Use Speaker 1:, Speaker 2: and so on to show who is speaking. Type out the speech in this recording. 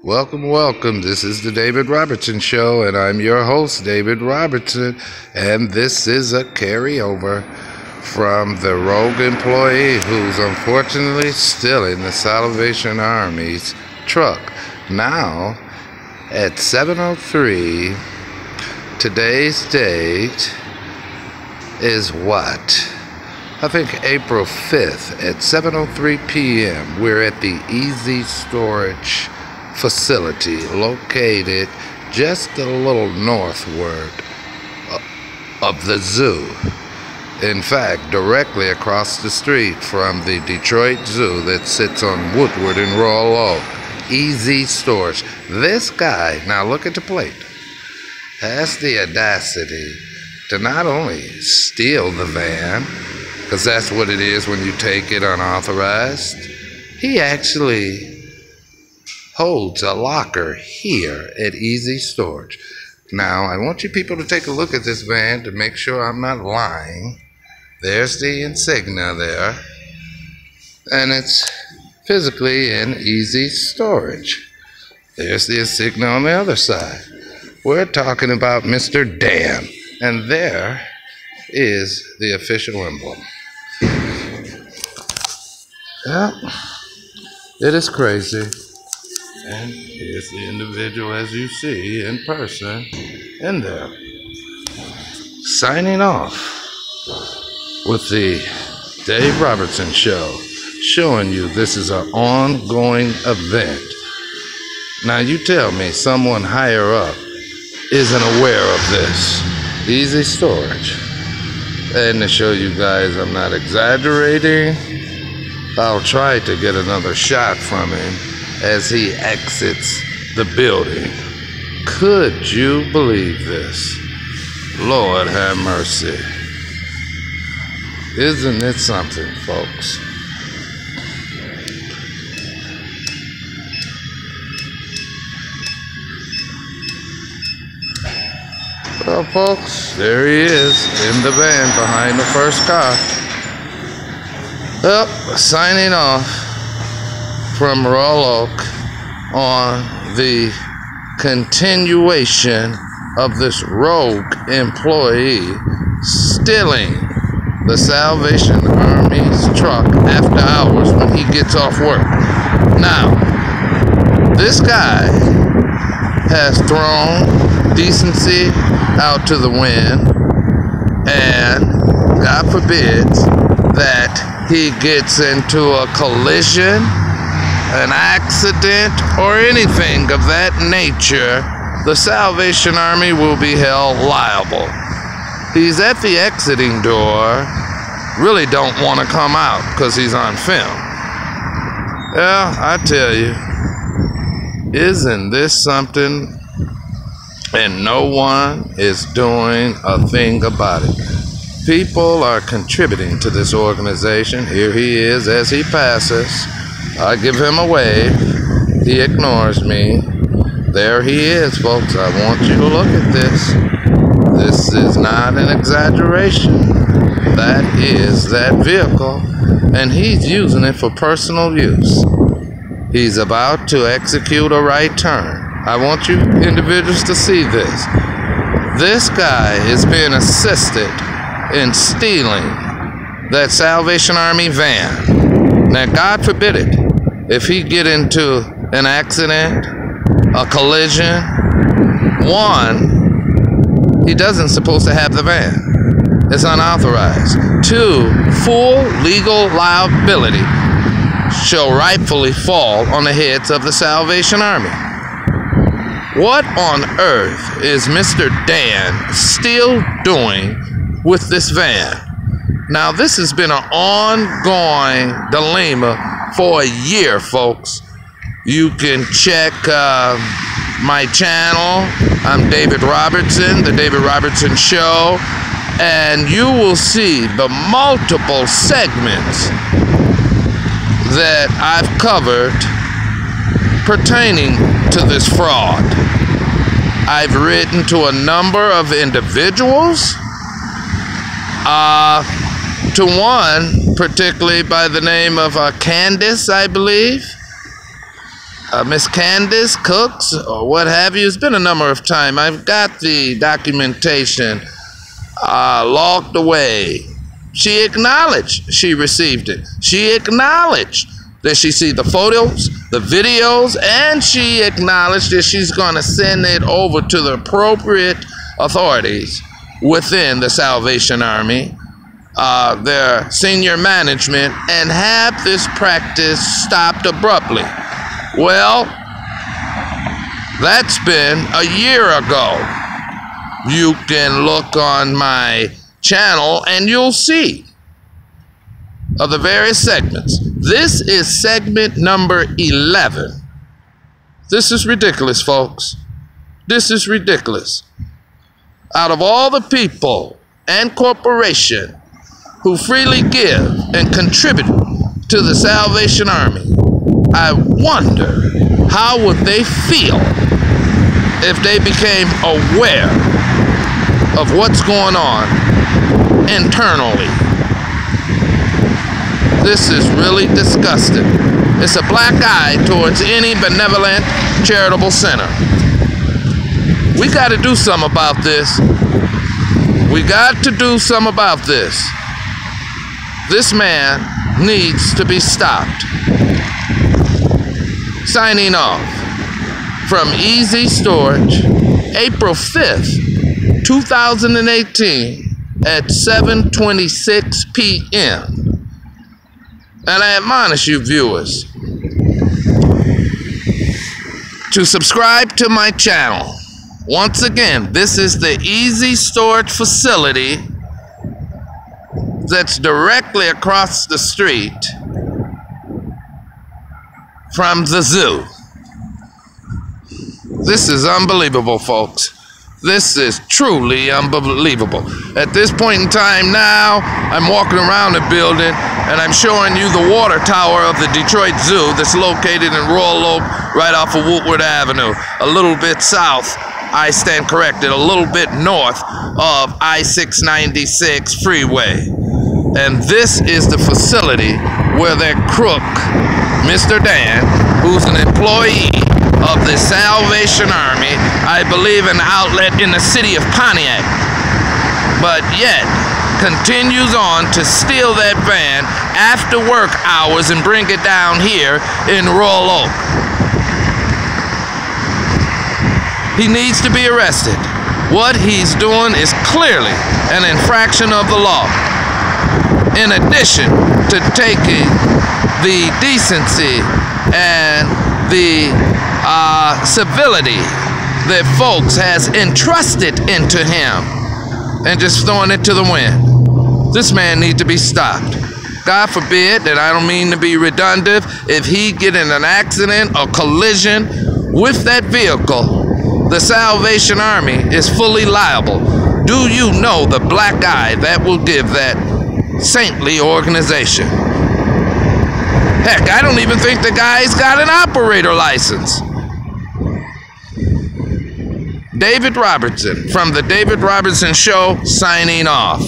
Speaker 1: Welcome, welcome. This is the David Robertson Show, and I'm your host, David Robertson. And this is a carryover from the rogue employee who's unfortunately still in the Salvation Army's truck. Now, at 7:03, today's date is what? I think April 5th at 7:03 p.m. We're at the Easy Storage facility located just a little northward of the zoo. In fact, directly across the street from the Detroit Zoo that sits on Woodward and Royal Oak. Easy Storage. This guy, now look at the plate, has the audacity to not only steal the van, because that's what it is when you take it unauthorized, he actually holds a locker here at Easy Storage. Now, I want you people to take a look at this van to make sure I'm not lying. There's the insignia there, and it's physically in Easy Storage. There's the insignia on the other side. We're talking about Mr. Dan, and there is the official emblem. Yeah, it is crazy. And here's the individual, as you see in person, in there. Signing off with the Dave Robertson Show, showing you this is an ongoing event. Now you tell me someone higher up isn't aware of this. Easy Storage. And to show you guys I'm not exaggerating, I'll try to get another shot from him as he exits the building. Could you believe this? Lord have mercy. Isn't it something, folks? Well, folks, there he is in the van behind the first car. Well, signing off from Royal Oak on the continuation of this rogue employee stealing the Salvation Army's truck after hours when he gets off work. Now, this guy has thrown decency out to the wind, and God forbids that he gets into a collision, an accident, or anything of that nature. The Salvation Army will be held liable. He's at the exiting door, really don't want to come out because he's on film. Yeah, I tell you, isn't this something? And no one is doing a thing about it. People are contributing to this organization. Here he is as he passes. I give him a wave. He ignores me. There he is, folks. I want you to look at this. This is not an exaggeration. That is that vehicle, and he's using it for personal use. He's about to execute a right turn. I want you individuals to see this. This guy is being assisted in stealing that Salvation Army van. Now, God forbid it, if he get into an accident, a collision, one, he doesn't supposed to have the van. It's unauthorized. Two, full legal liability shall rightfully fall on the heads of the Salvation Army. What on earth is Mr. Dan still doing with this van? Now, this has been an ongoing dilemma for a year, folks. You can check my channel. I'm David Robertson, the David Robertson Show, and you will see the multiple segments that I've covered pertaining to this fraud. I've written to a number of individuals, to one particularly by the name of Candace, I believe, Miss Candace Cooks, or what have you. It's been a number of times. I've got the documentation logged away. She acknowledged she received it. She acknowledged that she see the photos, the videos, and she acknowledged that she's going to send it over to the appropriate authorities within the Salvation Army, their senior management, and have this practice stopped abruptly. Well, that's been a year ago. You can look on my channel and you'll see of the various segments. This is segment number 11. This is ridiculous, folks. This is ridiculous. Out of all the people and corporation who freely give and contribute to the Salvation Army, I wonder how would they feel if they became aware of what's going on internally. This is really disgusting. It's a black eye towards any benevolent charitable center. We got to do something about this. We got to do something about this. This man needs to be stopped. Signing off from Easy Storage, April 5th, 2018 at 7:26 p.m. And I admonish you viewers to subscribe to my channel. Once again, this is the Easy Storage facility that's directly across the street from the zoo. This is unbelievable, folks. This is truly unbelievable. At this point in time now, I'm walking around the building and I'm showing you the water tower of the Detroit Zoo that's located in Royal Oak right off of Woodward Avenue, a little bit south, I stand corrected, a little bit north of I-696 freeway. And this is the facility where their crook, Mr. Dan, who's an employee of the Salvation Army, I believe an outlet in the city of Pontiac, but yet continues on to steal that van after work hours and bring it down here in Royal Oak. He needs to be arrested. What he's doing is clearly an infraction of the law. In addition to taking the decency and the civility that folks has entrusted into him and just throwing it to the wind. This man needs to be stopped. God forbid, and I don't mean to be redundant, if he get in an accident or collision with that vehicle, the Salvation Army is fully liable. Do you know the black eye that will give that saintly organization? Heck, I don't even think the guy's got an operator license. David Robertson from the David Robertson Show, signing off.